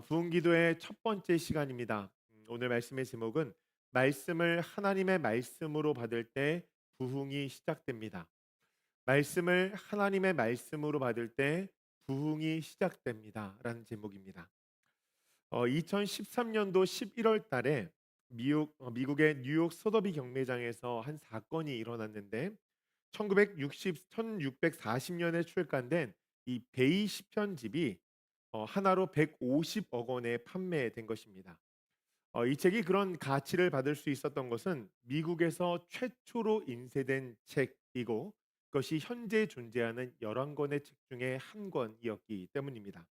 부흥기도의 첫 번째 시간입니다. 오늘 말씀의 제목은 말씀을 하나님의 말씀으로 받을 때 부흥이 시작됩니다. 말씀을 하나님의 말씀으로 받을 때 부흥이 시작됩니다라는 제목입니다. 2013년도 11월 달에 미국의 뉴욕 소더비 경매장에서 한 사건이 일어났는데 1640년에 출간된 이 베이 시편집이 하나로 150억 원에 판매된 것입니다. 이 책이 그런 가치를 받을 수 있었던 것은 미국에서 최초로 인쇄된 책이고 그것이 현재 존재하는 11권의 책 중에 한 권이었기 때문입니다.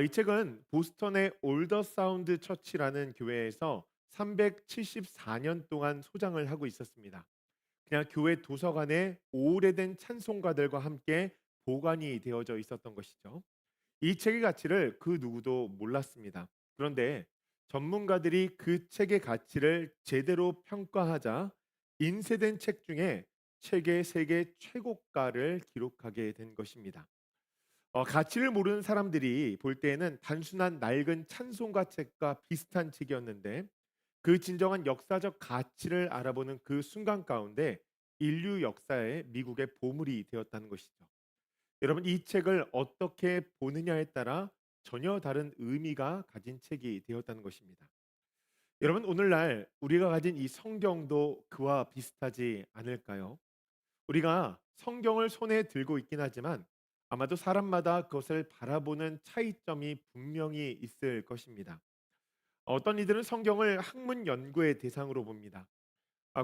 이 책은 보스턴의 올더 사운드 처치라는 교회에서 374년 동안 소장을 하고 있었습니다. 그냥 교회 도서관에 오래된 찬송가들과 함께 보관이 되어져 있었던 것이죠. 이 책의 가치를 그 누구도 몰랐습니다. 그런데 전문가들이 그 책의 가치를 제대로 평가하자 인쇄된 책 중에 책의 세계 최고가를 기록하게 된 것입니다. 가치를 모르는 사람들이 볼 때에는 단순한 낡은 찬송가 책과 비슷한 책이었는데 그 진정한 역사적 가치를 알아보는 그 순간 가운데 인류 역사에 미국의 보물이 되었다는 것이죠. 여러분 이 책을 어떻게 보느냐에 따라 전혀 다른 의미가 가진 책이 되었다는 것입니다. 여러분 오늘날 우리가 가진 이 성경도 그와 비슷하지 않을까요? 우리가 성경을 손에 들고 있긴 하지만 아마도 사람마다 그것을 바라보는 차이점이 분명히 있을 것입니다. 어떤 이들은 성경을 학문 연구의 대상으로 봅니다.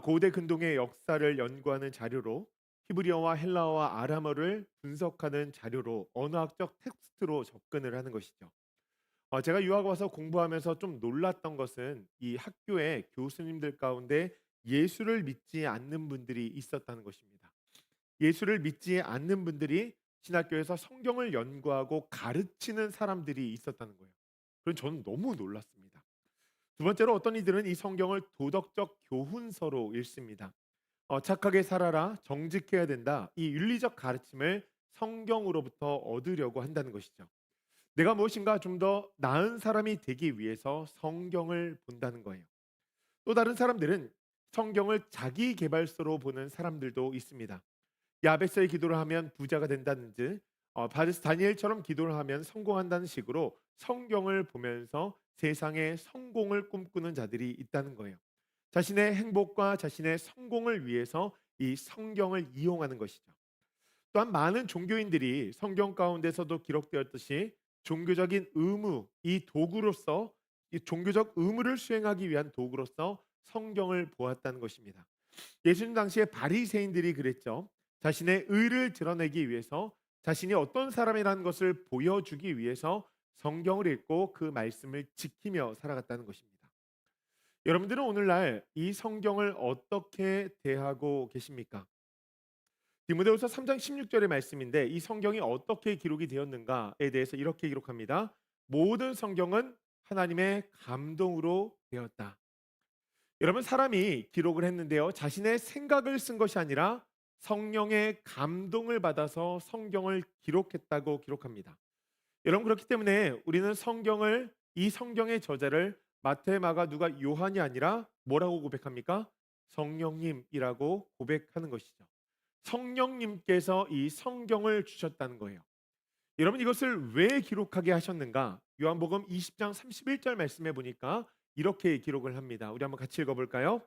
고대 근동의 역사를 연구하는 자료로 히브리어와 헬라어와 아람어를 분석하는 자료로 언어학적 텍스트로 접근을 하는 것이죠. 제가 유학 와서 공부하면서 좀 놀랐던 것은 이 학교의 교수님들 가운데 예수를 믿지 않는 분들이 있었다는 것입니다. 예수를 믿지 않는 분들이 신학교에서 성경을 연구하고 가르치는 사람들이 있었다는 거예요. 그래서 저는 너무 놀랐습니다. 두 번째로 어떤 이들은 이 성경을 도덕적 교훈서로 읽습니다. 착하게 살아라, 정직해야 된다. 이 윤리적 가르침을 성경으로부터 얻으려고 한다는 것이죠. 내가 무엇인가 좀 더 나은 사람이 되기 위해서 성경을 본다는 거예요. 또 다른 사람들은 성경을 자기 개발서로 보는 사람들도 있습니다. 야베스의 기도를 하면 부자가 된다든지 바리스 다니엘처럼 기도를 하면 성공한다는 식으로 성경을 보면서 세상의 성공을 꿈꾸는 자들이 있다는 거예요. 자신의 행복과 자신의 성공을 위해서 이 성경을 이용하는 것이죠. 또한 많은 종교인들이 성경 가운데서도 기록되었듯이 종교적인 의무, 이 도구로서 이 종교적 의무를 수행하기 위한 도구로서 성경을 보았다는 것입니다. 예수님 당시에 바리새인들이 그랬죠. 자신의 의를 드러내기 위해서 자신이 어떤 사람이라는 것을 보여주기 위해서 성경을 읽고 그 말씀을 지키며 살아갔다는 것입니다. 여러분들은 오늘날 이 성경을 어떻게 대하고 계십니까? 디모데후서 3장 16절의 말씀인데 이 성경이 어떻게 기록이 되었는가에 대해서 이렇게 기록합니다. 모든 성경은 하나님의 감동으로 되었다. 여러분 사람이 기록을 했는데요. 자신의 생각을 쓴 것이 아니라 성령의 감동을 받아서 성경을 기록했다고 기록합니다. 여러분 그렇기 때문에 우리는 성경을 이 성경의 저자를 마태, 마가, 누가, 요한이 아니라 뭐라고 고백합니까? 성령님이라고 고백하는 것이죠. 성령님께서 이 성경을 주셨다는 거예요. 여러분 이것을 왜 기록하게 하셨는가? 요한복음 20장 31절 말씀해 보니까 이렇게 기록을 합니다. 우리 한번 같이 읽어 볼까요?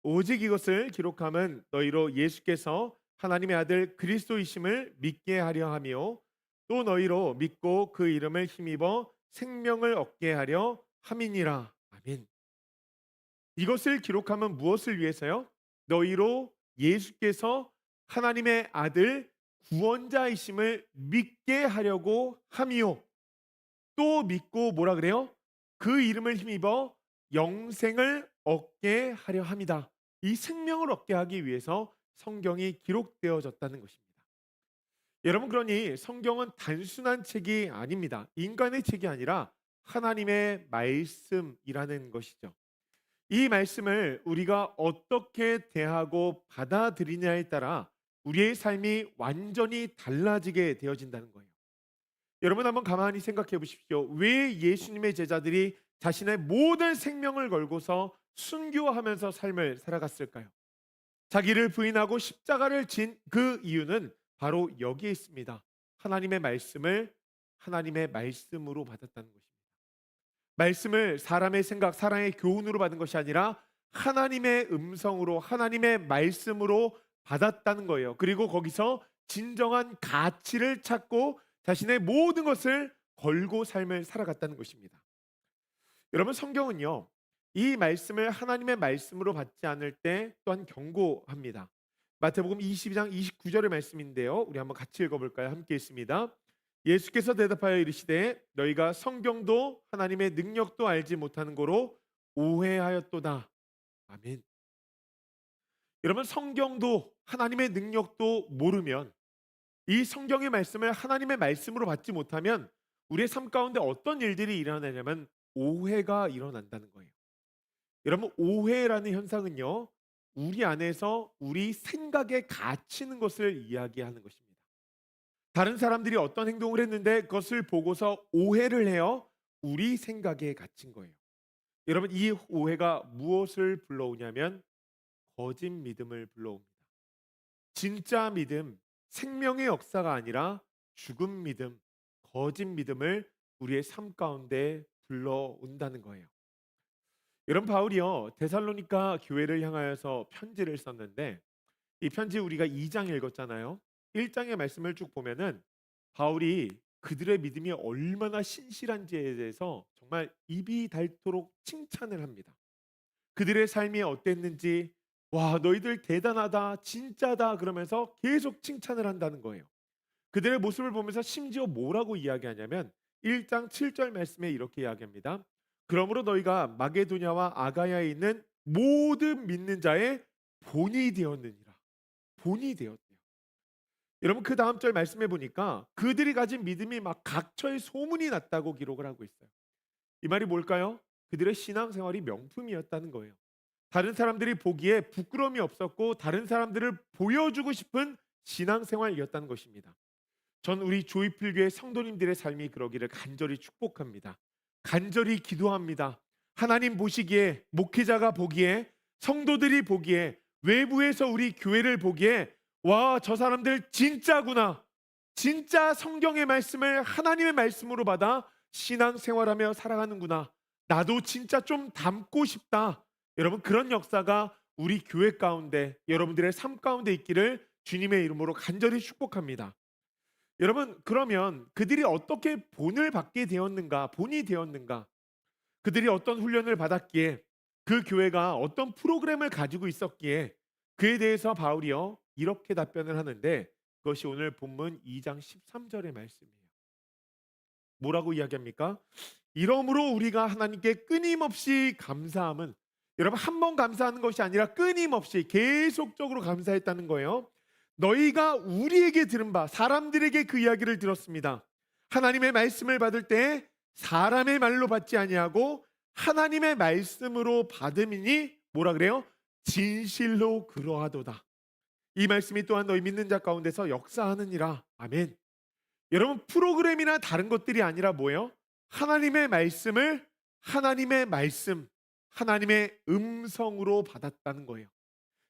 오직 이것을 기록함은 너희로 예수께서 하나님의 아들 그리스도이심을 믿게 하려 하며 또 너희로 믿고 그 이름을 힘입어 생명을 얻게 하려 함이니라. 아멘. 이것을 기록함은 무엇을 위해서요? 너희로 예수께서 하나님의 아들 구원자이심을 믿게 하려고 함이요. 또 믿고 뭐라 그래요? 그 이름을 힘입어 영생을 얻게 하려 합니다. 이 생명을 얻게 하기 위해서 성경이 기록되어졌다는 것입니다. 여러분 그러니 성경은 단순한 책이 아닙니다. 인간의 책이 아니라 하나님의 말씀이라는 것이죠. 이 말씀을 우리가 어떻게 대하고 받아들이냐에 따라 우리의 삶이 완전히 달라지게 되어진다는 거예요. 여러분 한번 가만히 생각해 보십시오. 왜 예수님의 제자들이 자신의 모든 생명을 걸고서 순교하면서 삶을 살아갔을까요? 자기를 부인하고 십자가를 진 그 이유는 바로 여기에 있습니다. 하나님의 말씀을 하나님의 말씀으로 받았다는 것입니다. 말씀을 사람의 생각, 사람의 교훈으로 받은 것이 아니라 하나님의 음성으로, 하나님의 말씀으로 받았다는 거예요. 그리고 거기서 진정한 가치를 찾고 자신의 모든 것을 걸고 삶을 살아갔다는 것입니다. 여러분, 성경은요, 이 말씀을 하나님의 말씀으로 받지 않을 때 또한 경고합니다. 마태복음 22장 29절의 말씀인데요, 우리 한번 같이 읽어볼까요? 함께 있습니다. 예수께서 대답하여 이르시되 너희가 성경도 하나님의 능력도 알지 못하는 거로 오해하였도다. 아멘. 여러분, 성경도 하나님의 능력도 모르면, 이 성경의 말씀을 하나님의 말씀으로 받지 못하면 우리의 삶 가운데 어떤 일들이 일어나냐면 오해가 일어난다는 거예요. 여러분, 오해라는 현상은요, 우리 안에서 우리 생각에 갇히는 것을 이야기하는 것입니다. 다른 사람들이 어떤 행동을 했는데 그것을 보고서 오해를 해요. 우리 생각에 갇힌 거예요. 여러분, 이 오해가 무엇을 불러오냐면 거짓 믿음을 불러옵니다. 진짜 믿음, 생명의 역사가 아니라 죽은 믿음, 거짓 믿음을 우리의 삶 가운데 불러온다는 거예요. 여러분, 바울이요, 데살로니가 교회를 향하여서 편지를 썼는데, 이 편지 우리가 2장 읽었잖아요. 1장의 말씀을 쭉 보면은 바울이 그들의 믿음이 얼마나 신실한지에 대해서 정말 입이 닳도록 칭찬을 합니다. 그들의 삶이 어땠는지, 와, 너희들 대단하다, 진짜다 그러면서 계속 칭찬을 한다는 거예요. 그들의 모습을 보면서 심지어 뭐라고 이야기하냐면 1장 7절 말씀에 이렇게 이야기합니다. 그러므로 너희가 마게도냐와 아가야에 있는 모든 믿는 자의 본이 되었느니라. 본이 되었대요. 여러분, 그 다음 절 말씀해 보니까 그들이 가진 믿음이 막 각처에 소문이 났다고 기록을 하고 있어요. 이 말이 뭘까요? 그들의 신앙생활이 명품이었다는 거예요. 다른 사람들이 보기에 부끄러움이 없었고 다른 사람들을 보여주고 싶은 신앙생활이었다는 것입니다. 전 우리 조이필교회 성도님들의 삶이 그러기를 간절히 축복합니다. 간절히 기도합니다. 하나님 보시기에, 목회자가 보기에, 성도들이 보기에, 외부에서 우리 교회를 보기에, 와, 저 사람들 진짜구나, 진짜 성경의 말씀을 하나님의 말씀으로 받아 신앙생활하며 살아가는구나, 나도 진짜 좀 닮고 싶다. 여러분, 그런 역사가 우리 교회 가운데, 여러분들의 삶 가운데 있기를 주님의 이름으로 간절히 축복합니다. 여러분, 그러면 그들이 어떻게 본을 받게 되었는가, 본이 되었는가, 그들이 어떤 훈련을 받았기에, 그 교회가 어떤 프로그램을 가지고 있었기에, 그에 대해서 바울이요 이렇게 답변을 하는데, 그것이 오늘 본문 2장 13절의 말씀이에요. 뭐라고 이야기합니까? 이러므로 우리가 하나님께 끊임없이 감사함은, 여러분, 한 번 감사하는 것이 아니라 끊임없이 계속적으로 감사했다는 거예요. 너희가 우리에게 들은 바, 사람들에게 그 이야기를 들었습니다. 하나님의 말씀을 받을 때 사람의 말로 받지 아니하고 하나님의 말씀으로 받음이니 뭐라 그래요? 진실로 그러하도다. 이 말씀이 또한 너희 믿는 자 가운데서 역사하느니라. 아멘. 여러분, 프로그램이나 다른 것들이 아니라 뭐예요? 하나님의 말씀을 하나님의 말씀, 하나님의 음성으로 받았다는 거예요.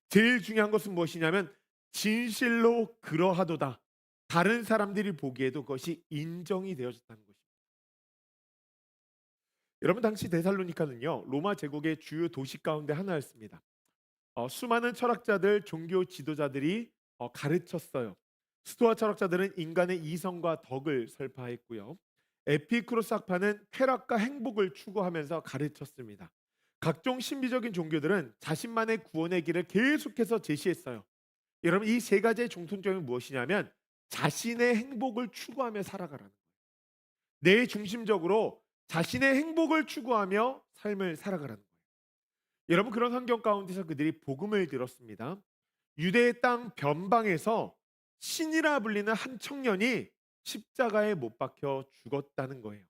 제일 중요한 것은 무엇이냐면 진실로 그러하도다. 다른 사람들이 보기에도 그것이 인정이 되어졌다는 것입니다. 여러분, 당시 데살로니카는요, 로마 제국의 주요 도시 가운데 하나였습니다. 수많은 철학자들, 종교 지도자들이 가르쳤어요. 스토아 철학자들은 인간의 이성과 덕을 설파했고요. 에피쿠로스 학파는 쾌락과 행복을 추구하면서 가르쳤습니다. 각종 신비적인 종교들은 자신만의 구원의 길을 계속해서 제시했어요. 여러분, 이 세 가지의 공통점이 무엇이냐면 자신의 행복을 추구하며 살아가라는 거예요. 내 중심적으로 자신의 행복을 추구하며 삶을 살아가라는 거예요. 여러분, 그런 환경 가운데서 그들이 복음을 들었습니다. 유대의 땅 변방에서 신이라 불리는 한 청년이 십자가에 못 박혀 죽었다는 거예요.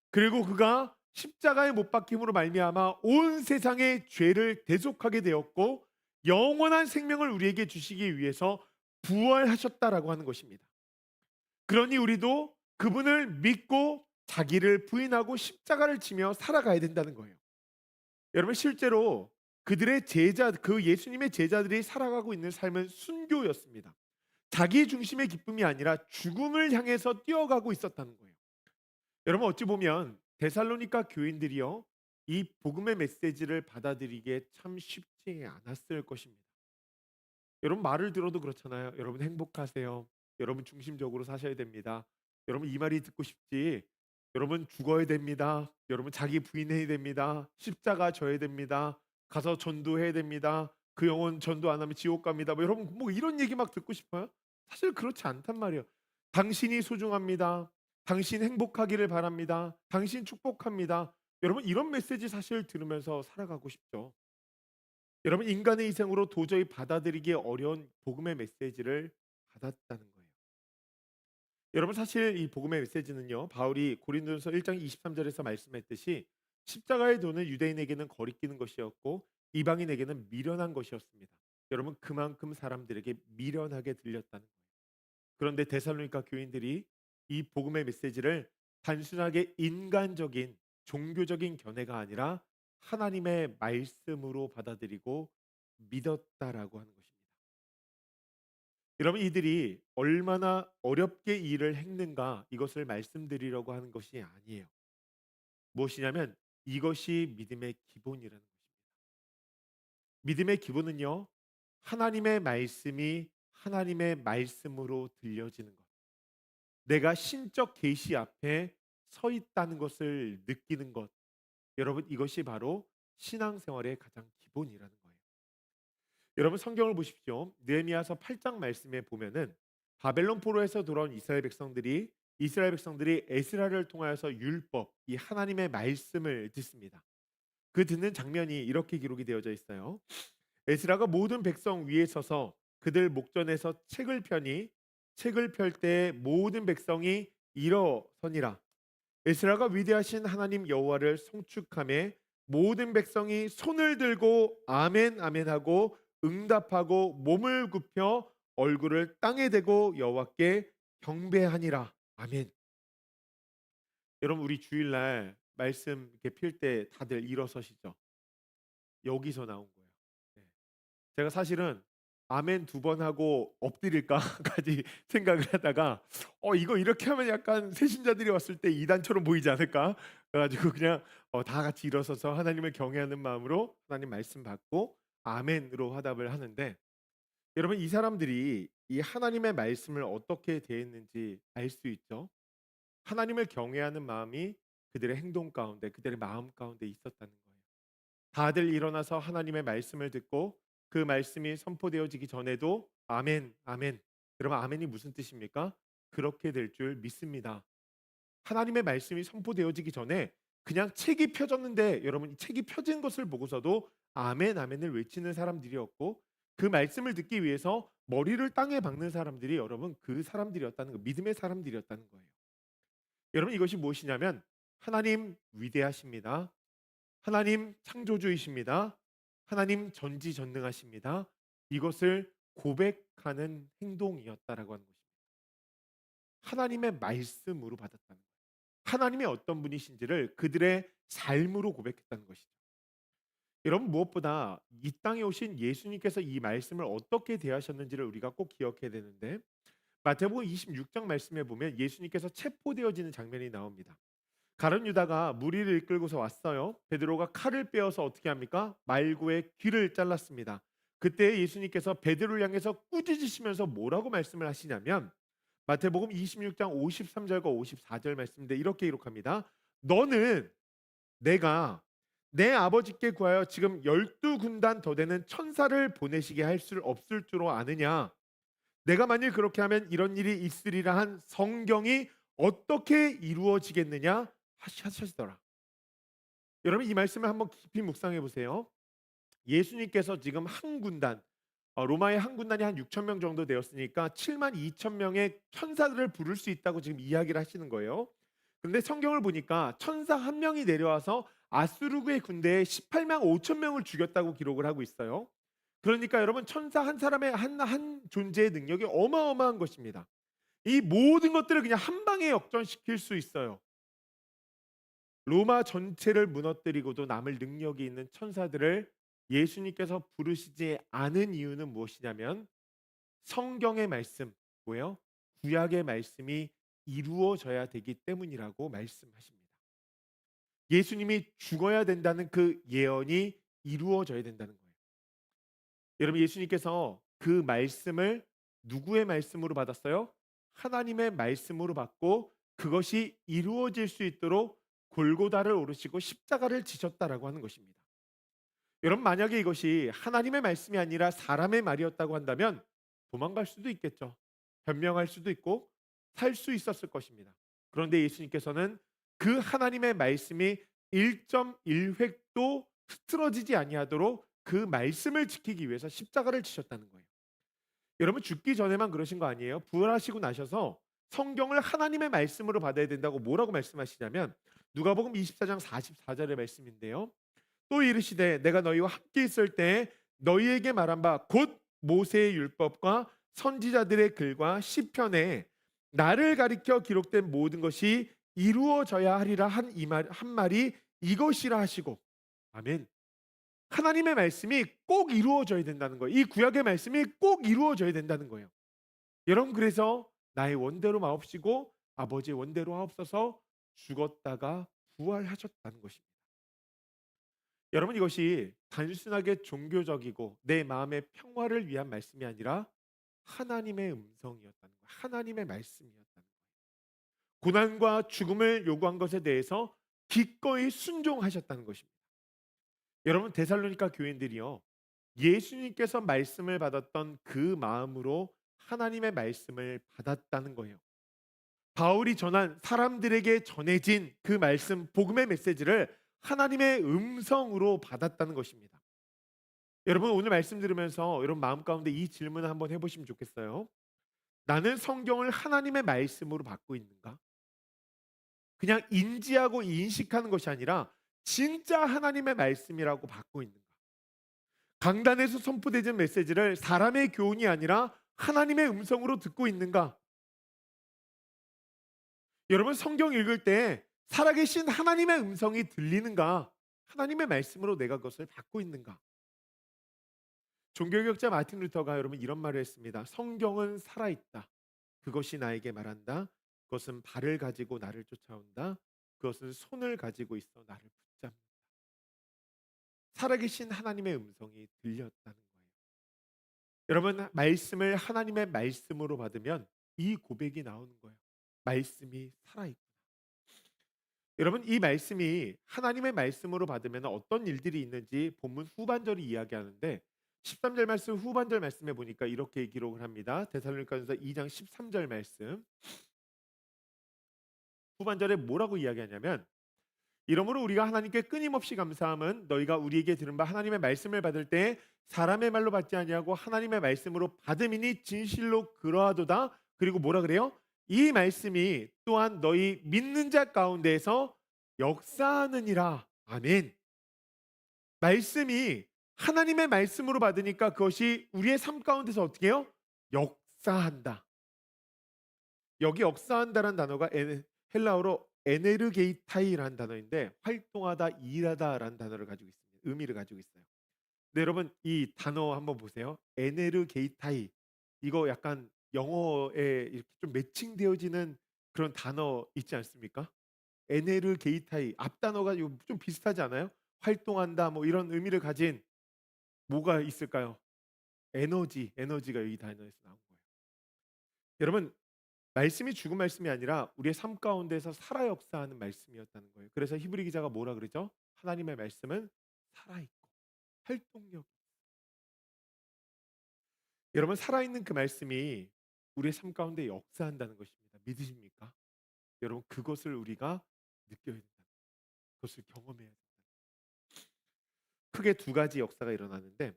그리고 그가 십자가에 못 박힘으로 말미암아 온 세상의 죄를 대속하게 되었고 영원한 생명을 우리에게 주시기 위해서 부활하셨다라고 하는 것입니다. 그러니 우리도 그분을 믿고 자기를 부인하고 십자가를 지며 살아가야 된다는 거예요. 여러분 실제로 그들의 제자 그 예수님의 제자들이 살아가고 있는 삶은 순교였습니다. 자기 중심의 기쁨이 아니라 죽음을 향해서 뛰어가고 있었다는 거예요. 여러분 어찌 보면 데살로니가 교인들이요 이 복음의 메시지를 받아들이기에 참 쉽지 않았을 것입니다. 여러분 말을 들어도 그렇잖아요. 여러분 행복하세요. 여러분 중심적으로 사셔야 됩니다. 여러분 이 말이 듣고 싶지. 여러분 죽어야 됩니다. 여러분 자기 부인해야 됩니다. 십자가 져야 됩니다. 가서 전도해야 됩니다. 그 영혼 전도 안 하면 지옥 갑니다. 뭐 여러분 뭐 이런 얘기 막 듣고 싶어요? 사실 그렇지 않단 말이에요. 당신이 소중합니다. 당신 행복하기를 바랍니다. 당신 축복합니다. 여러분 이런 메시지 사실 들으면서 살아가고 싶죠. 여러분 인간의 희생으로 도저히 받아들이기 어려운 복음의 메시지를 받았다는 거예요. 여러분 사실 이 복음의 메시지는요. 바울이 고린도전서 1장 23절에서 말씀했듯이 십자가의 도는 유대인에게는 거리끼는 것이었고 이방인에게는 미련한 것이었습니다. 여러분 그만큼 사람들에게 미련하게 들렸다는 거예요. 그런데 데살로니가 교인들이 이 복음의 메시지를 단순하게 인간적인 종교적인 견해가 아니라 하나님의 말씀으로 받아들이고 믿었다라고 하는 것입니다. 여러분 이들이 얼마나 어렵게 이 일을 했는가 이것을 말씀드리려고 하는 것이 아니에요. 무엇이냐면 이것이 믿음의 기본이라는 것입니다. 믿음의 기본은요. 하나님의 말씀이 하나님의 말씀으로 들려지는 것. 내가 신적 계시 앞에 서 있다는 것을 느끼는 것. 여러분 이것이 바로 신앙생활의 가장 기본이라는 거예요. 여러분 성경을 보십시오. 느헤미야서 8장 말씀에 보면은 바벨론 포로에서 돌아온 이스라엘 백성들이 에스라를 통하여서 율법, 이 하나님의 말씀을 듣습니다. 그 듣는 장면이 이렇게 기록이 되어져 있어요. 에스라가 모든 백성 위에 서서 그들 목전에서 책을 펼 때 모든 백성이 일어서니라. 에스라가 위대하신 하나님 여호와를 송축하며 모든 백성이 손을 들고 아멘 아멘 하고 응답하고 몸을 굽혀 얼굴을 땅에 대고 여호와께 경배하니라. 아멘. 여러분 우리 주일날 말씀 이렇게 필 때 다들 일어서시죠? 여기서 나온 거예요. 네. 제가 사실은 아멘 두 번 하고 엎드릴까까지 생각을 하다가 이거 이렇게 하면 약간 새신자들이 왔을 때 이단처럼 보이지 않을까? 그래 가지고 그냥 다 같이 일어서서 하나님을 경외하는 마음으로 하나님 말씀 받고 아멘으로 화답을 하는데 여러분 이 사람들이 이 하나님의 말씀을 어떻게 대했는지 알 수 있죠? 하나님을 경외하는 마음이 그들의 행동 가운데 그들의 마음 가운데 있었다는 거예요. 다들 일어나서 하나님의 말씀을 듣고 그 말씀이 선포되어지기 전에도 아멘, 아멘. 여러분 아멘이 무슨 뜻입니까? 그렇게 될 줄 믿습니다. 하나님의 말씀이 선포되어지기 전에 그냥 책이 펴졌는데 여러분 이 책이 펴진 것을 보고서도 아멘, 아멘을 외치는 사람들이었고 그 말씀을 듣기 위해서 머리를 땅에 박는 사람들이 여러분 그 사람들이었다는 거, 믿음의 사람들이었다는 거예요. 여러분 이것이 무엇이냐면 하나님 위대하십니다. 하나님 창조주이십니다. 하나님 전지전능하십니다. 이것을 고백하는 행동이었다라고 하는 것입니다. 하나님의 말씀으로 받았다는 거예요. 하나님의 어떤 분이신지를 그들의 삶으로 고백했다는 것이죠. 여러분 무엇보다 이 땅에 오신 예수님께서 이 말씀을 어떻게 대하셨는지를 우리가 꼭 기억해야 되는데 마태복음 26장 말씀에 보면 예수님께서 체포되어지는 장면이 나옵니다. 가룟 유다가 무리를 이끌고서 왔어요. 베드로가 칼을 빼어서 어떻게 합니까? 말구의 귀를 잘랐습니다. 그때 예수님께서 베드로를 향해서 꾸짖으시면서 뭐라고 말씀을 하시냐면 마태복음 26장 53절과 54절 말씀인데 이렇게 기록합니다. 너는 내가 내 아버지께 구하여 지금 12군단 더 되는 천사를 보내시게 할 수 없을 줄 아느냐? 내가 만일 그렇게 하면 이런 일이 있으리라 한 성경이 어떻게 이루어지겠느냐 하시더라. 여러분 이 말씀을 한번 깊이 묵상해 보세요. 예수님께서 지금 한 군단 로마의 한 군단이 한 6천 명 정도 되었으니까 7만 2천 명의 천사들을 부를 수 있다고 지금 이야기를 하시는 거예요. 그런데 성경을 보니까 천사 한 명이 내려와서 아수르의 군대에 18만 5천 명을 죽였다고 기록을 하고 있어요. 그러니까 여러분 천사 한 사람의 한 존재의 능력이 어마어마한 것입니다. 이 모든 것들을 그냥 한 방에 역전시킬 수 있어요. 로마 전체를 무너뜨리고도 남을 능력이 있는 천사들을 예수님께서 부르시지 않은 이유는 무엇이냐면 성경의 말씀, 뭐예요? 구약의 말씀이 이루어져야 되기 때문이라고 말씀하십니다. 예수님이 죽어야 된다는 그 예언이 이루어져야 된다는 거예요. 여러분, 예수님께서 그 말씀을 누구의 말씀으로 받았어요? 하나님의 말씀으로 받고 그것이 이루어질 수 있도록 골고다를 오르시고 십자가를 지셨다라고 하는 것입니다. 여러분, 만약에 이것이 하나님의 말씀이 아니라 사람의 말이었다고 한다면 도망갈 수도 있겠죠. 변명할 수도 있고 살 수 있었을 것입니다. 그런데 예수님께서는 그 하나님의 말씀이 1.1획도 흐트러지지 아니하도록 그 말씀을 지키기 위해서 십자가를 지셨다는 거예요. 여러분, 죽기 전에만 그러신 거 아니에요? 부활하시고 나셔서 성경을 하나님의 말씀으로 받아야 된다고 뭐라고 말씀하시냐면 누가복음 24장 44절의 말씀인데요. 또 이르시되 내가 너희와 함께 있을 때 너희에게 말한 바 곧 모세의 율법과 선지자들의 글과 시편에 나를 가리켜 기록된 모든 것이 이루어져야 하리라 한 말이 이것이라 하시고. 아멘. 하나님의 말씀이 꼭 이루어져야 된다는 거예요. 이 구약의 말씀이 꼭 이루어져야 된다는 거예요. 여러분, 그래서 나의 원대로 마옵시고 아버지의 원대로 하옵소서 죽었다가 부활하셨다는 것입니다. 여러분, 이것이 단순하게 종교적이고 내 마음의 평화를 위한 말씀이 아니라 하나님의 음성이었다는 거예요. 하나님의 말씀이었다는 거예요. 고난과 죽음을 요구한 것에 대해서 기꺼이 순종하셨다는 것입니다. 여러분, 데살로니가 교인들이요, 예수님께서 말씀을 받았던 그 마음으로 하나님의 말씀을 받았다는 거예요. 바울이 전한 사람들에게 전해진 그 말씀, 복음의 메시지를 하나님의 음성으로 받았다는 것입니다. 여러분, 오늘 말씀 들으면서 여러분 마음 가운데 이 질문을 한번 해보시면 좋겠어요. 나는 성경을 하나님의 말씀으로 받고 있는가? 그냥 인지하고 인식하는 것이 아니라 진짜 하나님의 말씀이라고 받고 있는가? 강단에서 선포되는 메시지를 사람의 교훈이 아니라 하나님의 음성으로 듣고 있는가? 여러분, 성경 읽을 때 살아계신 하나님의 음성이 들리는가? 하나님의 말씀으로 내가 그것을 받고 있는가? 종교개혁자 마틴 루터가 여러분 이런 말을 했습니다. 성경은 살아있다. 그것이 나에게 말한다. 그것은 발을 가지고 나를 쫓아온다. 그것은 손을 가지고 있어 나를 붙잡는다. 살아계신 하나님의 음성이 들렸다는 거예요. 여러분, 말씀을 하나님의 말씀으로 받으면 이 고백이 나오는 거예요. 말씀이 살아있구나. 여러분, 이 말씀이 하나님의 말씀으로 받으면 어떤 일들이 있는지 본문 후반절이 이야기하는데 13절 말씀 후반절 말씀에 보니까 이렇게 기록을 합니다. 데살로니가전서 2장 13절 말씀 후반절에 뭐라고 이야기하냐면 이러므로 우리가 하나님께 끊임없이 감사함은 너희가 우리에게 들은 바 하나님의 말씀을 받을 때 사람의 말로 받지 아니하고 하나님의 말씀으로 받음이니 진실로 그러하도다. 그리고 뭐라 그래요? 이 말씀이 또한 너희 믿는 자 가운데에서 역사하느니라. 아멘. 말씀이 하나님의 말씀으로 받으니까 그것이 우리의 삶 가운데서 어떻게 해요? 역사한다. 여기 역사한다라는 단어가 헬라어로 에네르게이타이라는 단어인데 활동하다, 일하다라는 단어를 가지고 있습니다. 의미를 가지고 있어요. 네, 여러분 이 단어 한번 보세요. 에네르게이타이. 이거 약간 영어에 이렇게 좀 매칭되어지는 그런 단어 있지 않습니까? 에네르게이타이 앞 단어가 좀 비슷하지 않아요? 활동한다 뭐 이런 의미를 가진 뭐가 있을까요? 에너지가 이 단어에서 나온 거예요. 여러분, 말씀이 죽은 말씀이 아니라 우리의 삶 가운데서 살아 역사하는 말씀이었다는 거예요. 그래서 히브리 기자가 뭐라 그러죠? 하나님의 말씀은 살아있고 활동력. 여러분, 살아있는 그 말씀이 우리의 삶 가운데 역사한다는 것입니다. 믿으십니까? 여러분, 그것을 우리가 느껴야 된다. 그것을 경험해야 된다. 크게 두 가지 역사가 일어나는데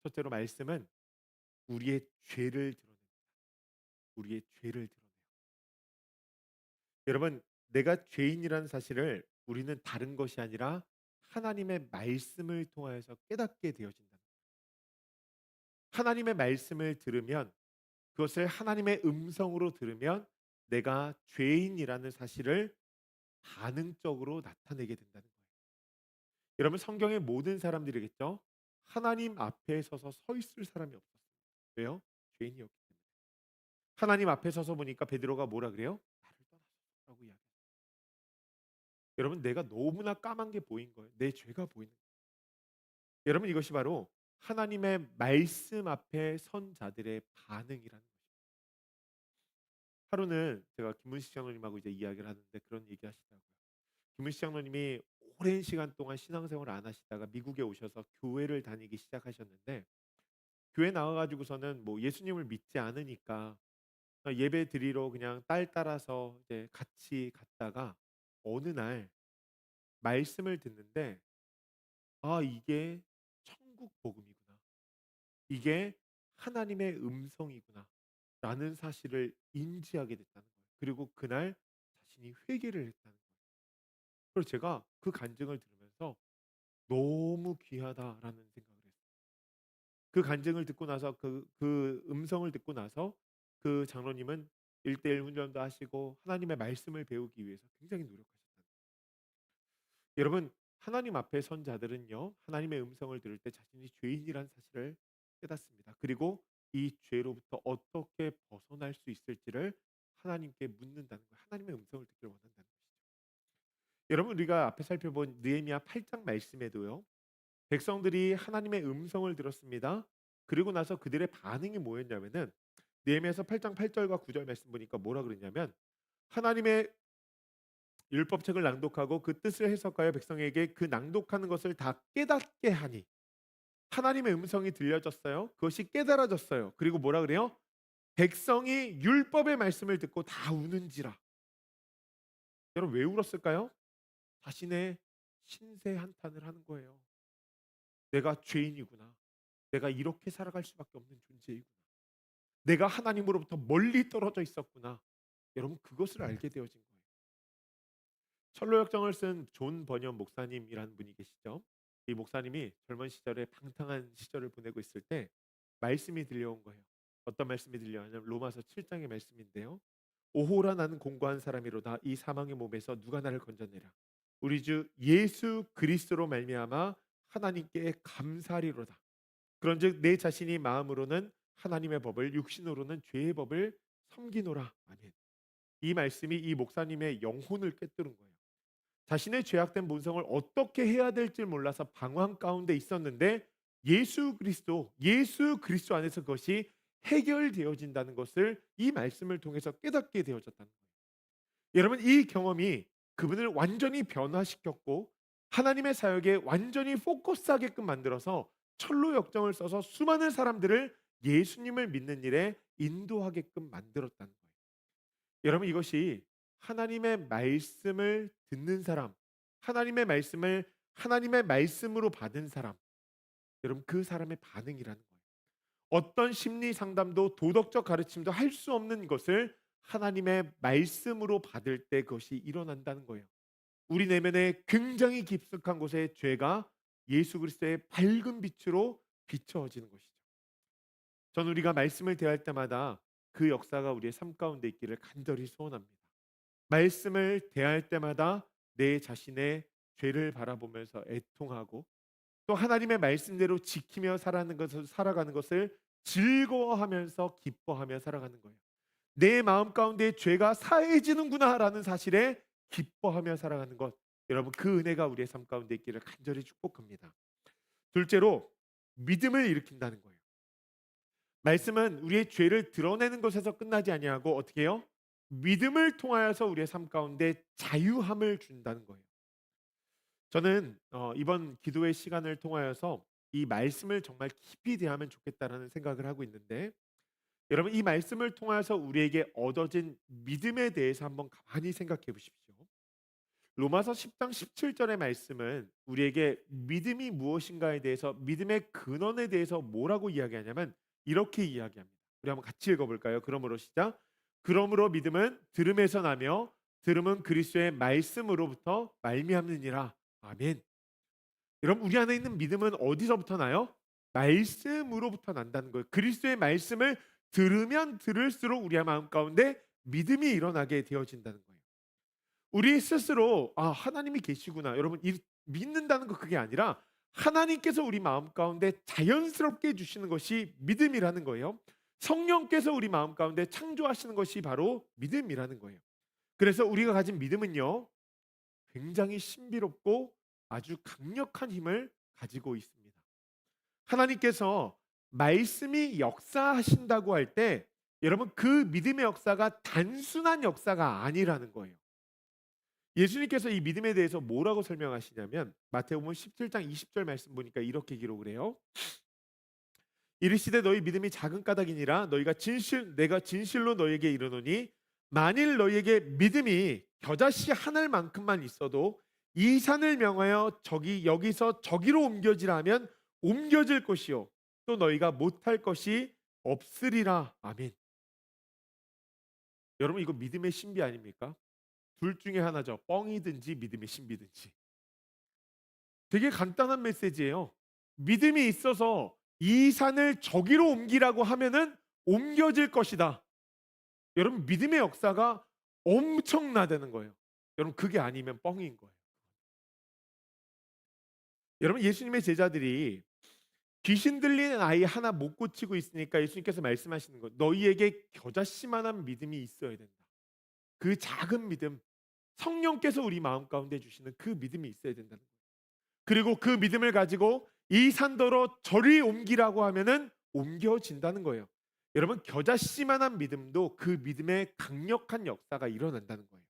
첫째로 말씀은 우리의 죄를 드러냅니다. 우리의 죄를 드러내요. 여러분, 내가 죄인이라는 사실을 우리는 다른 것이 아니라 하나님의 말씀을 통하여서 깨닫게 되어진다. 하나님의 말씀을 들으면 그것을 하나님의 음성으로 들으면 내가 죄인이라는 사실을 반응적으로 나타내게 된다는 거예요. 여러분 성경의 모든 사람들이겠죠. 하나님 앞에 서서 서 있을 사람이 없었어요. 왜요? 죄인이었기 때문에. 하나님 앞에 서서 보니까 베드로가 뭐라 그래요? 나를 떠나소서라고 이야기해요. 여러분 내가 너무나 까만 게 보인 거예요. 내 죄가 보이는 거예요. 여러분 이것이 바로 하나님의 말씀 앞에 선 자들의 반응이라는 것입니다. 하루는 제가 김문식 장로님하고 이제 이야기를 하는데 그런 얘기 하시더라고요. 김문식 장로님이 오랜 시간 동안 신앙생활을 안 하시다가 미국에 오셔서 교회를 다니기 시작하셨는데 교회 나와 가지고서는 뭐 예수님을 믿지 않으니까 예배 드리러 그냥 딸 따라서 이제 같이 갔다가 어느 날 말씀을 듣는데 '아 이게 천국 복음이구나. 이게 하나님의 음성이구나.'라는 사실을 인지하게 됐다는 거예요. 그리고 그날 자신이 회개를 했다는 거예요. 그래서 제가 그 간증을 들으면서 '너무 귀하다.'라는 생각을 했어요. 그 간증을 듣고 나서 그 음성을 듣고 나서 그 장로님은 1:1 훈련도 하시고 하나님의 말씀을 배우기 위해서 굉장히 노력하셨다는 거예요. 여러분 하나님 앞에 선 자들은요. 하나님의 음성을 들을 때 자신이 죄인이라는 사실을 깨닫습니다. 그리고 이 죄로부터 어떻게 벗어날 수 있을지를 하나님께 묻는다는 거예요. 하나님의 음성을 듣기를 원한다는 것이죠. 여러분 우리가 앞에 살펴본 느헤미야 8장 말씀에도요. 백성들이 하나님의 음성을 들었습니다. 그리고 나서 그들의 반응이 뭐였냐면은 느헤미야서 8장 8절과 9절 말씀 보니까 뭐라 그랬냐면 하나님의 율법책을 낭독하고 그 뜻을 해석하여 백성에게 그 낭독하는 것을 다 깨닫게 하니 하나님의 음성이 들려졌어요. 그것이 깨달아졌어요. 그리고 뭐라 그래요? 백성이 율법의 말씀을 듣고 다 우는지라. 여러분 왜 울었을까요? 자신의 신세 한탄을 하는 거예요. 내가 죄인이구나. 내가 이렇게 살아갈 수밖에 없는 존재이구나. 내가 하나님으로부터 멀리 떨어져 있었구나. 여러분 그것을 알게 되어진 거예요. 철로 역정을 쓴 존 버년 목사님이라는 분이 계시죠. 이 목사님이 젊은 시절에 방탕한 시절을 보내고 있을 때 말씀이 들려온 거예요. 어떤 말씀이 들려오냐면 로마서 7장의 말씀인데요. 오호라 나는 공고한 사람이로다 이 사망의 몸에서 누가 나를 건져내라. 우리 주 예수 그리스도로 말미암아 하나님께 감사리로다. 그런즉 내 자신이 마음으로는 하나님의 법을 육신으로는 죄의 법을 섬기노라. 아멘. 이 말씀이 이 목사님의 영혼을 꿰뚫은 거예요. 자신의 죄악된 본성을 어떻게 해야 될지 몰라서 방황 가운데 있었는데 예수 그리스도 안에서 그것이 해결되어진다는 것을 이 말씀을 통해서 깨닫게 되어졌다는 거예요. 여러분 이 경험이 그분을 완전히 변화시켰고 하나님의 사역에 완전히 포커스하게끔 만들어서 철로 역정을 써서 수많은 사람들을 예수님을 믿는 일에 인도하게끔 만들었다는 거예요. 여러분 이것이 하나님의 말씀을 듣는 사람, 하나님의 말씀을 하나님의 말씀으로 받은 사람, 여러분 그 사람의 반응이라는 거예요. 어떤 심리 상담도 도덕적 가르침도 할 수 없는 것을 하나님의 말씀으로 받을 때 그것이 일어난다는 거예요. 우리 내면에 굉장히 깊숙한 곳에 죄가 예수 그리스도의 밝은 빛으로 비춰지는 것이죠. 전 우리가 말씀을 대할 때마다 그 역사가 우리의 삶 가운데 있기를 간절히 소원합니다. 말씀을 대할 때마다 내 자신의 죄를 바라보면서 애통하고 또 하나님의 말씀대로 지키며 살아가는 것을 즐거워하면서 기뻐하며 살아가는 거예요. 내 마음 가운데 죄가 사해지는구나라는 사실에 기뻐하며 살아가는 것. 여러분 그 은혜가 우리의 삶 가운데 있기를 간절히 축복합니다. 둘째로 믿음을 일으킨다는 거예요. 말씀은 우리의 죄를 드러내는 것에서 끝나지 아니하고 어떻게 해요? 믿음을 통하여서 우리의 삶 가운데 자유함을 준다는 거예요. 저는 이번 기도의 시간을 통하여서 이 말씀을 정말 깊이 대하면 좋겠다라는 생각을 하고 있는데 여러분 이 말씀을 통해서 우리에게 얻어진 믿음에 대해서 한번 가만히 생각해 보십시오. 로마서 10장 17절의 말씀은 우리에게 믿음이 무엇인가에 대해서 믿음의 근원에 대해서 뭐라고 이야기하냐면 이렇게 이야기합니다. 우리 한번 같이 읽어볼까요? 그러므로 시작. 그러므로 믿음은 들음에서 나며 들음은 그리스도의 말씀으로부터 말미암느니라. 아멘. 여러분 우리 안에 있는 믿음은 어디서부터 나요? 말씀으로부터 난다는 거예요. 그리스도의 말씀을 들으면 들을수록 우리의 마음 가운데 믿음이 일어나게 되어진다는 거예요. 우리 스스로 '아 하나님이 계시구나.' 여러분 이 믿는다는 거 그게 아니라 하나님께서 우리 마음 가운데 자연스럽게 주시는 것이 믿음이라는 거예요. 성령께서 우리 마음 가운데 창조하시는 것이 바로 믿음이라는 거예요. 그래서 우리가 가진 믿음은요. 굉장히 신비롭고 아주 강력한 힘을 가지고 있습니다. 하나님께서 말씀이 역사하신다고 할 때 여러분 그 믿음의 역사가 단순한 역사가 아니라는 거예요. 예수님께서 이 믿음에 대해서 뭐라고 설명하시냐면 마태복음 17장 20절 말씀 보니까 이렇게 기록을 해요. 이르시되 너희 믿음이 작은 까닭이니라 너희가 내가 진실로 너희에게 이르노니 만일 너희에게 믿음이 겨자씨 하늘만큼만 있어도 이 산을 명하여 저기 여기서 저기로 옮겨지라 하면 옮겨질 것이요 또 너희가 못할 것이 없으리라. 아멘. 여러분 이거 믿음의 신비 아닙니까? 둘 중에 하나죠. 뻥이든지 믿음의 신비든지. 되게 간단한 메시지예요. 믿음이 있어서 이 산을 저기로 옮기라고 하면은 옮겨질 것이다. 여러분 믿음의 역사가 엄청나다는 거예요. 여러분 그게 아니면 뻥인 거예요. 여러분 예수님의 제자들이 귀신 들리는 아이 하나 못 고치고 있으니까 예수님께서 말씀하시는 거 너희에게 겨자씨만한 믿음이 있어야 된다. 그 작은 믿음 성령께서 우리 마음 가운데 주시는 그 믿음이 있어야 된다는 거예요. 그리고 그 믿음을 가지고 이 산더러 저리 옮기라고 하면은 옮겨진다는 거예요. 여러분 겨자씨만한 믿음도 그 믿음의 강력한 역사가 일어난다는 거예요.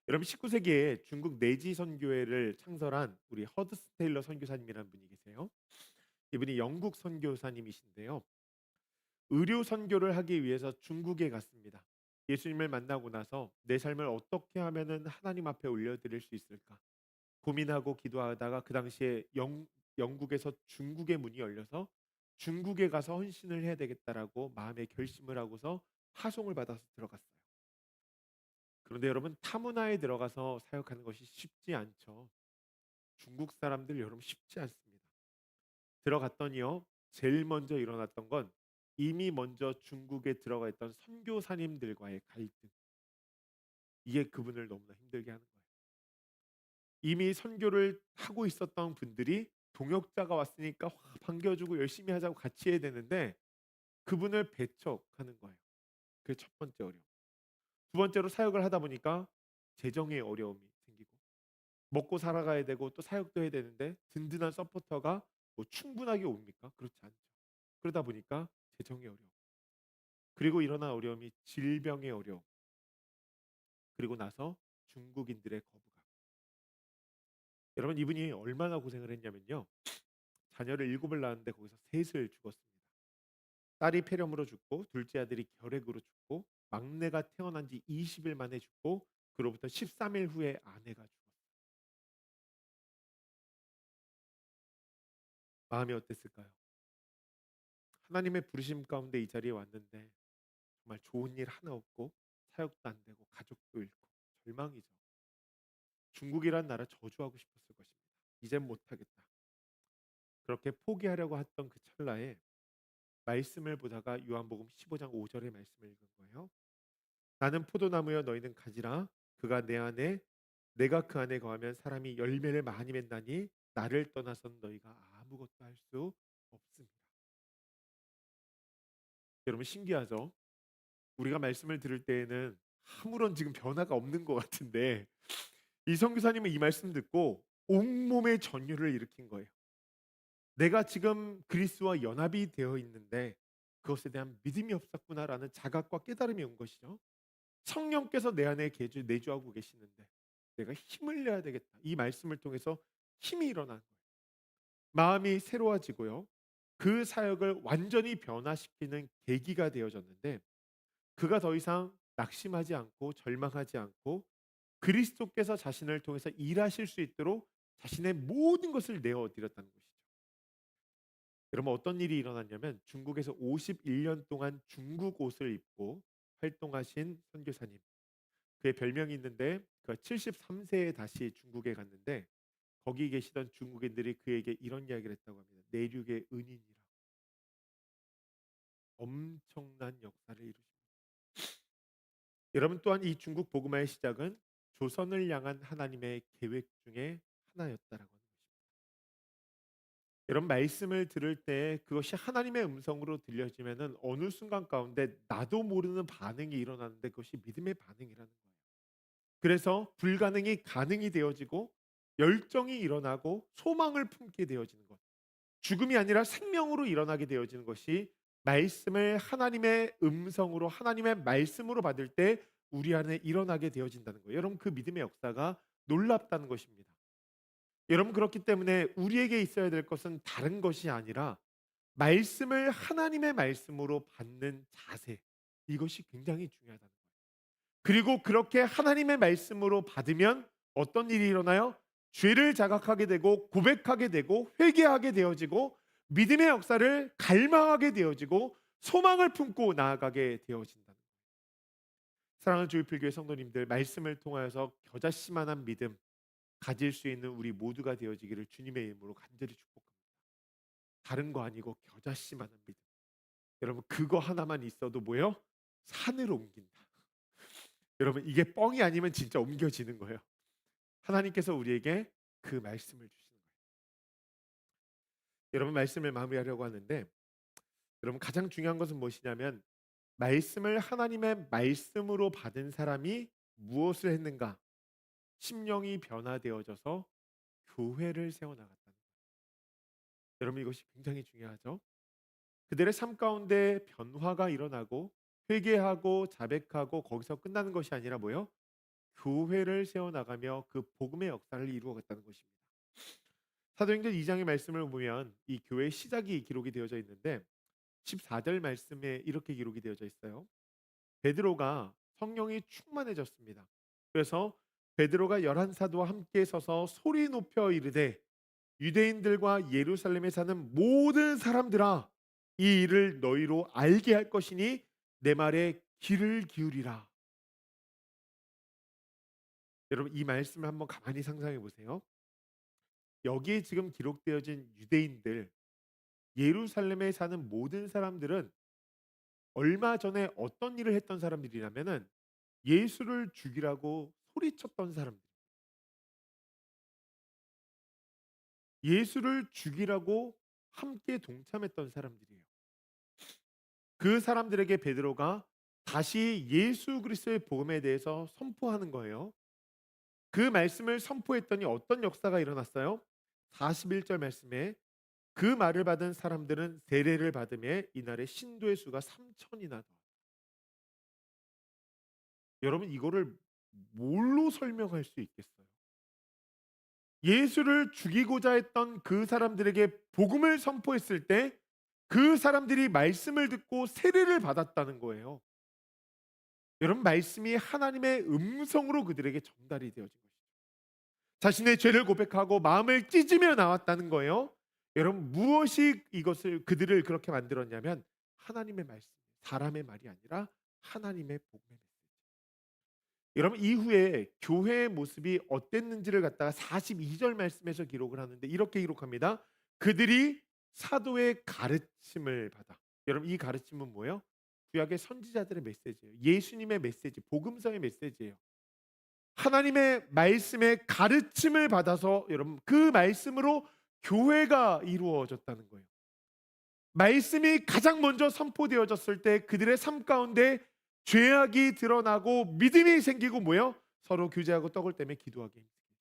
여러분 19세기에 중국 내지 선교회를 창설한 우리 허드스 테일러 선교사님이라는 분이 계세요. 이분이 영국 선교사님이신데요. 의료 선교를 하기 위해서 중국에 갔습니다. 예수님을 만나고 나서 내 삶을 어떻게 하면은 하나님 앞에 올려드릴 수 있을까 고민하고 기도하다가 그 당시에 영국에서 중국의 문이 열려서 중국에 가서 헌신을 해야 되겠다라고 마음에 결심을 하고서 파송을 받아서 들어갔어요. 그런데 여러분 타문화에 들어가서 사역하는 것이 쉽지 않죠. 중국 사람들 여러분 쉽지 않습니다. 들어갔더니요. 제일 먼저 일어났던 건 이미 먼저 중국에 들어가 있던 선교사님들과의 갈등. 이게 그분을 너무나 힘들게 하는 거예요. 이미 선교를 하고 있었던 분들이 동역자가 왔으니까 확 반겨주고 열심히 하자고 같이 해야 되는데 그분을 배척하는 거예요. 그게 첫 번째 어려움. 두 번째로 사역을 하다 보니까 재정의 어려움이 생기고 먹고 살아가야 되고 또 사역도 해야 되는데 든든한 서포터가 뭐 충분하게 옵니까? 그렇지 않죠. 그러다 보니까 재정의 어려움. 그리고 일어난 어려움이 질병의 어려움. 그리고 나서 중국인들의 거부감. 여러분 이분이 얼마나 고생을 했냐면요. 자녀를 일곱을 낳았는데 거기서 셋을 죽었습니다. 딸이 폐렴으로 죽고 둘째 아들이 결핵으로 죽고 막내가 태어난 지 20일 만에 죽고 그로부터 13일 후에 아내가 죽었어요. 마음이 어땠을까요? 하나님의 부르심 가운데 이 자리에 왔는데 정말 좋은 일 하나 없고 사역도 안 되고 가족도 잃고 절망이죠. 중국이란 나라 저주하고 싶었을 것입니다. 이젠 못하겠다. 그렇게 포기하려고 했던 그 찰나에 말씀을 보다가 요한복음 15장 5절의 말씀을 읽은 거예요. 나는 포도나무여 너희는 가지라 그가 내 안에 내가 그 안에 거하면 사람이 열매를 많이 맺나니 나를 떠나선 너희가 아무것도 할 수 없습니다. 여러분 신기하죠? 우리가 말씀을 들을 때에는 아무런 지금 변화가 없는 것 같은데 이 선교사님은 이 말씀 듣고 온몸의 전율을 일으킨 거예요. 내가 지금 그리스도와 연합이 되어 있는데 그것에 대한 믿음이 없었구나라는 자각과 깨달음이 온 것이죠. 성령께서 내 안에 내주하고 계시는데 내가 힘을 내야 되겠다. 이 말씀을 통해서 힘이 일어난 거예요. 마음이 새로워지고요. 그 사역을 완전히 변화시키는 계기가 되어졌는데 그가 더 이상 낙심하지 않고 절망하지 않고 그리스도께서 자신을 통해서 일하실 수 있도록 자신의 모든 것을 내어 드렸다는 것이죠. 여러분 어떤 일이 일어났냐면 중국에서 51년 동안 중국 옷을 입고 활동하신 선교사님. 그의 별명이 있는데 그가 73세에 다시 중국에 갔는데 거기 계시던 중국인들이 그에게 이런 이야기를 했다고 합니다. 내륙의 은인이라. 엄청난 역사를 이루십니다. 여러분 또한 이 중국 복음화의 시작은 조선을 향한 하나님의 계획 중에 하나였다라고 하는 것입니다. 여러분 말씀을 들을 때 그것이 하나님의 음성으로 들려지면은 어느 순간 가운데 나도 모르는 반응이 일어나는데 그것이 믿음의 반응이라는 거예요. 그래서 불가능이 가능이 되어지고 열정이 일어나고 소망을 품게 되어지는 것. 죽음이 아니라 생명으로 일어나게 되어지는 것이 말씀을 하나님의 음성으로 하나님의 말씀으로 받을 때 우리 안에 일어나게 되어진다는 거예요. 여러분 그 믿음의 역사가 놀랍다는 것입니다. 여러분 그렇기 때문에 우리에게 있어야 될 것은 다른 것이 아니라 말씀을 하나님의 말씀으로 받는 자세. 이것이 굉장히 중요하다는 거예요. 그리고 그렇게 하나님의 말씀으로 받으면 어떤 일이 일어나요? 죄를 자각하게 되고 고백하게 되고 회개하게 되어지고 믿음의 역사를 갈망하게 되어지고 소망을 품고 나아가게 되어진다는 거예요. 사랑하는 주일필교회 성도님들, 말씀을 통하여서 겨자씨만한 믿음 가질 수 있는 우리 모두가 되어지기를 주님의 이름으로 간절히 축복합니다. 다른 거 아니고 겨자씨만한 믿음. 여러분 그거 하나만 있어도 뭐요? 산을 옮긴다. 여러분 이게 뻥이 아니면 진짜 옮겨지는 거예요. 하나님께서 우리에게 그 말씀을 주시는 거예요. 여러분 말씀을 마무리하려고 하는데 여러분 가장 중요한 것은 무엇이냐면 말씀을 하나님의 말씀으로 받은 사람이 무엇을 했는가? 심령이 변화되어져서 교회를 세워나갔다는 거예요. 여러분 이것이 굉장히 중요하죠. 그들의 삶 가운데 변화가 일어나고 회개하고 자백하고 거기서 끝나는 것이 아니라 뭐요? 교회를 세워나가며 그 복음의 역사를 이루어갔다는 것입니다. 사도행전 2장의 말씀을 보면 이 교회의 시작이 기록이 되어져 있는데 14절 말씀에 이렇게 기록이 되어져 있어요. 베드로가 성령이 충만해졌습니다. 그래서 베드로가 11사도와 함께 서서 소리 높여 이르되 유대인들과 예루살렘에 사는 모든 사람들아 이 일을 너희로 알게 할 것이니 내 말에 귀를 기울이라. 여러분 이 말씀을 한번 가만히 상상해 보세요. 여기에 지금 기록되어진 유대인들 예루살렘에 사는 모든 사람들은 얼마 전에 어떤 일을 했던 사람들이냐면은 예수를 죽이라고 소리쳤던 사람들. 예수를 죽이라고 함께 동참했던 사람들이에요. 그 사람들에게 베드로가 다시 예수 그리스도의 복음에 대해서 선포하는 거예요. 그 말씀을 선포했더니 어떤 역사가 일어났어요? 41절 말씀에 그 말을 받은 사람들은 세례를 받음에 이날의 신도의 수가 3천이나 더. 여러분 이거를 뭘로 설명할 수 있겠어요? 예수를 죽이고자 했던 그 사람들에게 복음을 선포했을 때 그 사람들이 말씀을 듣고 세례를 받았다는 거예요. 여러분 말씀이 하나님의 음성으로 그들에게 전달이 되어진 것이죠. 자신의 죄를 고백하고 마음을 찢으며 나왔다는 거예요. 여러분 무엇이 이것을 그들을 그렇게 만들었냐면 하나님의 말씀, 사람의 말이 아니라 하나님의 복음의 말씀. 여러분 이후에 교회의 모습이 어땠는지를 갖다가 42절 말씀에서 기록을 하는데 이렇게 기록합니다. 그들이 사도의 가르침을 받아. 여러분 이 가르침은 뭐예요? 구약의 선지자들의 메시지예요. 예수님의 메시지, 복음서의 메시지예요. 하나님의 말씀의 가르침을 받아서 여러분 그 말씀으로 교회가 이루어졌다는 거예요. 말씀이 가장 먼저 선포되어졌을 때 그들의 삶 가운데 죄악이 드러나고 믿음이 생기고 뭐요? 서로 교제하고 떡을 떼며 기도하게 힘쓰게.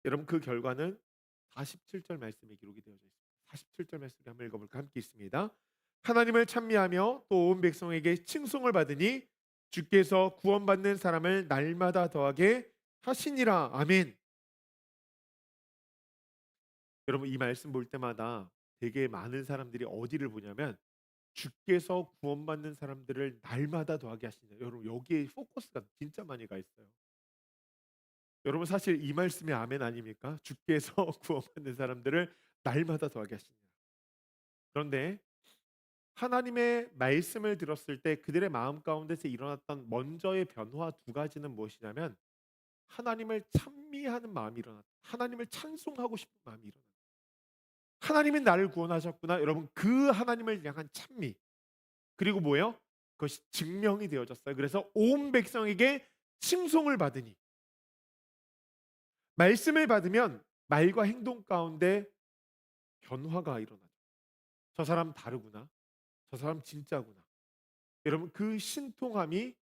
여러분 그 결과는 47절 말씀에 기록이 되어져 있습니다. 47절 말씀 한번 읽어볼까? 함께 있습니다. 하나님을 찬미하며 또 온 백성에게 칭송을 받으니 주께서 구원받는 사람을 날마다 더하게 하시니라. 아멘. 여러분 이 말씀 볼 때마다 되게 많은 사람들이 어디를 보냐면 주께서 구원받는 사람들을 날마다 더하게 하시냐. 여러분 여기에 포커스가 진짜 많이 가 있어요. 여러분 사실 이 말씀이 아멘 아닙니까? 주께서 구원받는 사람들을 날마다 더하게 하시냐. 그런데 하나님의 말씀을 들었을 때 그들의 마음 가운데서 일어났던 먼저의 변화 두 가지는 무엇이냐면 하나님을 찬미하는 마음이 일어났다. 하나님을 찬송하고 싶은 마음이 일어났다. 하나님이 나를 구원하셨구나. 여러분 그 하나님을 향한 찬미. 그리고 뭐예요? 그것이 증명이 되어졌어요. 그래서 온 백성에게 칭송을 받으니, 말씀을 받으면 말과 행동 가운데 변화가 일어나죠. 저 사람 다르구나. 저 사람 진짜구나. 여러분, 그 신통함이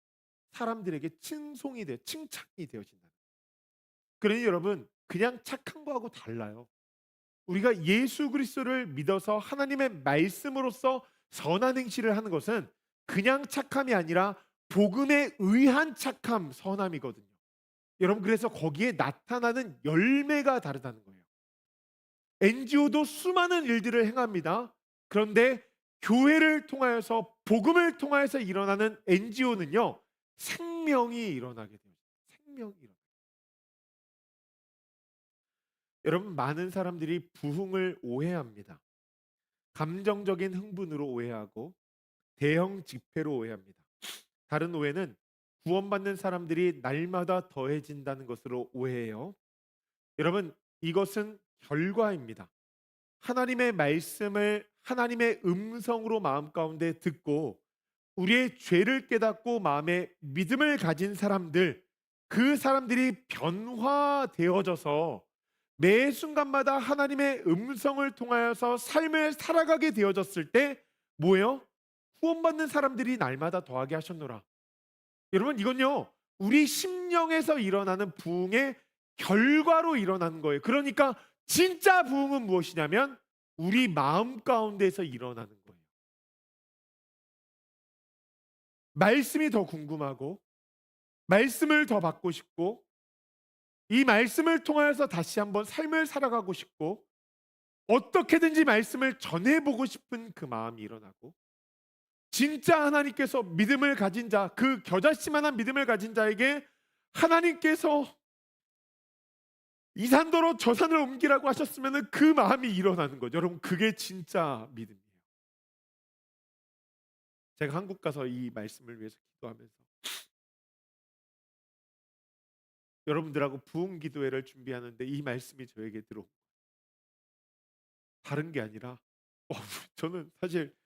사람들에게 칭송이 돼 칭찬이 되어진다. 그러니 여러분, 그냥 착한 거하고 달라요. 우리가 예수 그리스도를 믿어서 하나님의 말씀으로써 선한 행실을 하는 것은 그냥 착함이 아니라 복음에 의한 착함, 선함이거든요. 여러분, 그래서 거기에 나타나는 열매가 다르다는 거예요. NGO도 수많은 일들을 행합니다. 그런데 교회를 통하여서, 복음을 통하여서 일어나는 NGO는요, 생명이 일어나게 돼요. 생명이 일어나요. 여러분, 많은 사람들이 부흥을 오해합니다. 감정적인 흥분으로 오해하고 대형 집회로 오해합니다. 다른 오해는 구원받는 사람들이 날마다 더해진다는 것으로 오해해요. 여러분, 이것은 결과입니다. 하나님의 말씀을 하나님의 음성으로 마음 가운데 듣고 우리의 죄를 깨닫고 마음에 믿음을 가진 사람들, 그 사람들이 변화되어져서 매 순간마다 하나님의 음성을 통하여서 삶을 살아가게 되어졌을 때 뭐예요? 구원받는 사람들이 날마다 더하게 하셨노라. 여러분, 이건요, 우리 심령에서 일어나는 부흥의 결과로 일어나는 거예요. 그러니까 진짜 부흥은 무엇이냐면 우리 마음 가운데서 일어나는 거예요. 말씀이 더 궁금하고, 말씀을 더 받고 싶고, 이 말씀을 통하여서 다시 한번 삶을 살아가고 싶고, 어떻게든지 말씀을 전해보고 싶은 그 마음이 일어나고, 진짜 하나님께서 믿음을 가진 자, 그 겨자씨만한 믿음을 가진 자에게 하나님께서 이 산더러 저 산을 옮기라고 하셨으면 그 마음이 일어나는 거죠. 여러분, 그게 진짜 믿음이에요. 제가 한국 가서 이 말씀을 위해서 기도하면서 여러분들하고 부흥 기도회를 준비하는데 이 말씀이 저에게 들어온 거예요. 다른 게 아니라 저는 사실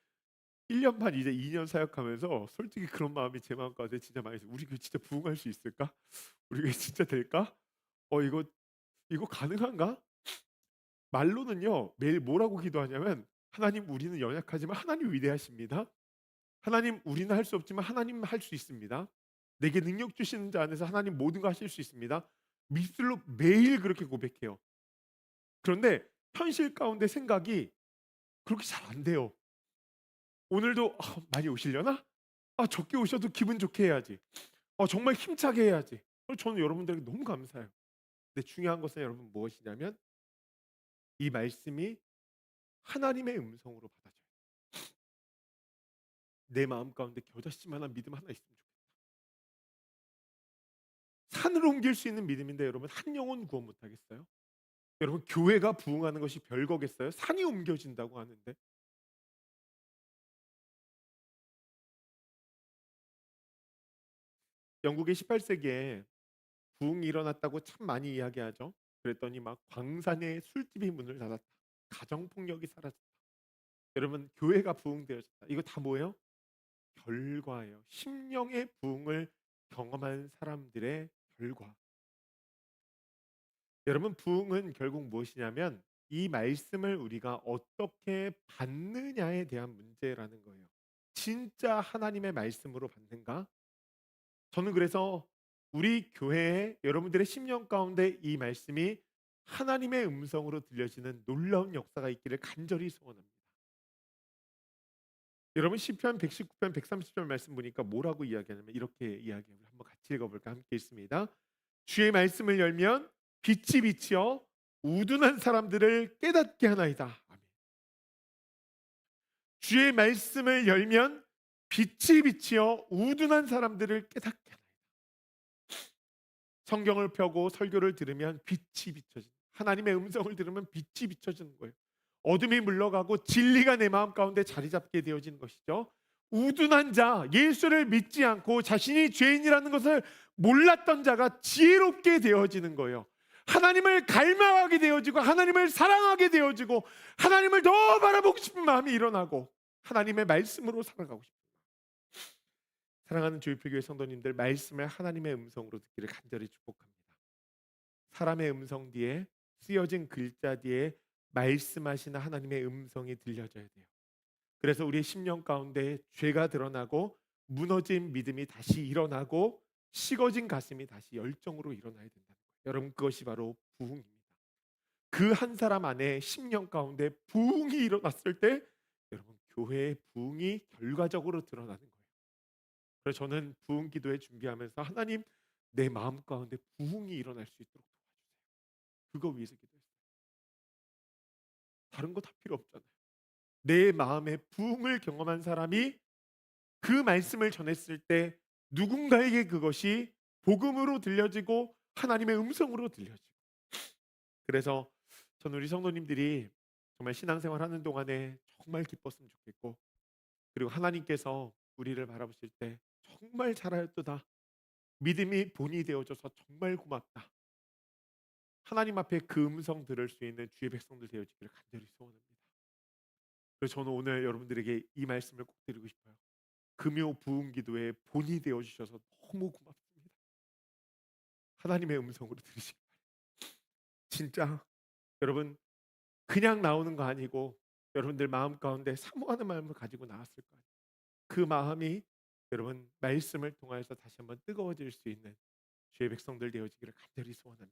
1년 반 이제 2년 사역하면서 솔직히 그런 마음이 제 마음 가운데 진짜 많이 있어요. 우리 그 진짜 부흥할 수 있을까? 우리 그 진짜 될까? 이거 가능한가? 말로는요, 매일 뭐라고 기도하냐면 하나님, 우리는 연약하지만 하나님 위대하십니다. 하나님, 우리는 할 수 없지만 하나님 할 수 있습니다. 내게 능력 주시는 자 안에서 하나님 모든 거 하실 수 있습니다. 입술로 매일 그렇게 고백해요. 그런데 현실 가운데 생각이 그렇게 잘 안 돼요. 오늘도 많이 오시려나? 적게 오셔도 기분 좋게 해야지. 정말 힘차게 해야지. 저는 여러분들에게 너무 감사해요. 근데 중요한 것은 여러분 무엇이냐면 이 말씀이 하나님의 음성으로 받아져요. 내 마음 가운데 겨자씨만한 믿음 하나 있으면 좋겠다. 산을 옮길 수 있는 믿음인데 여러분, 한 영혼 구원 못하겠어요? 여러분, 교회가 부흥하는 것이 별거겠어요? 산이 옮겨진다고 하는데. 영국의 18세기에 부흥이 일어났다고 참 많이 이야기하죠. 그랬더니 막 광산에 술집이 문을 닫았다. 가정폭력이 사라졌다. 여러분, 교회가 부흥되어졌다. 이거 다 뭐예요? 결과예요. 심령의 부흥을 경험한 사람들의 결과. 여러분, 부흥은 결국 무엇이냐면 이 말씀을 우리가 어떻게 받느냐에 대한 문제라는 거예요. 진짜 하나님의 말씀으로 받는가? 저는 그래서 우리 교회에 여러분들의 심령 가운데 이 말씀이 하나님의 음성으로 들려지는 놀라운 역사가 있기를 간절히 소원합니다. 여러분, 시편 119편 130절 말씀 보니까 뭐라고 이야기하냐면 이렇게 이야기해요. 한번 같이 읽어볼까? 함께 있습니다. 주의 말씀을 열면 빛이 비치어 우둔한 사람들을 깨닫게 하나이다. 아멘. 주의 말씀을 열면 빛이 비치어 우둔한 사람들을 깨닫게 하나이다. 성경을 펴고 설교를 들으면 빛이 비춰진다. 하나님의 음성을 들으면 빛이 비춰지는 거예요. 어둠이 물러가고 진리가 내 마음 가운데 자리 잡게 되어지는 것이죠. 우둔한 자, 예수를 믿지 않고 자신이 죄인이라는 것을 몰랐던 자가 지혜롭게 되어지는 거예요. 하나님을 갈망하게 되어지고 하나님을 사랑하게 되어지고 하나님을 더 바라보고 싶은 마음이 일어나고 하나님의 말씀으로 살아가고 싶습니다. 사랑하는 주일교회 성도님들, 말씀을 하나님의 음성으로 듣기를 간절히 축복합니다. 사람의 음성 뒤에, 쓰여진 글자 뒤에 말씀하시는 하나님의 음성이 들려져야 돼요. 그래서 우리의 심령 가운데 죄가 드러나고 무너진 믿음이 다시 일어나고 식어진 가슴이 다시 열정으로 일어나야 된다는 거예요. 여러분, 그것이 바로 부흥입니다. 그 한 사람 안에 심령 가운데 부흥이 일어났을 때 여러분, 교회의 부흥이 결과적으로 드러나는 거예요. 그래서 저는 부흥 기도에 준비하면서 하나님, 내 마음 가운데 부흥이 일어날 수 있도록 도와주세요. 그거 위해서 기도했어요. 다른 거 다 필요 없잖아요. 내 마음에 부흥을 경험한 사람이 그 말씀을 전했을 때 누군가에게 그것이 복음으로 들려지고 하나님의 음성으로 들려지고. 그래서 저는 우리 성도님들이 정말 신앙생활 하는 동안에 정말 기뻤으면 좋겠고, 그리고 하나님께서 우리를 바라보실 때 정말 잘하였도다, 믿음이 본이 되어줘서 정말 고맙다, 하나님 앞에 그 음성 들을 수 있는 주의 백성들 되어지기를 간절히 소원합니다. 그래서 저는 오늘 여러분들에게 이 말씀을 꼭 드리고 싶어요. 금요 부흥 기도에 본이 되어 주셔서 너무 고맙습니다. 하나님의 음성으로 들으시기 바랍니다. 진짜 여러분, 그냥 나오는 거 아니고 여러분들 마음 가운데 사모하는 마음을 가지고 나왔을 거예요. 그 마음이 여러분 말씀을 통하여서 다시 한번 뜨거워질 수 있는 주의 백성들 되어지기를 간절히 소원합니다.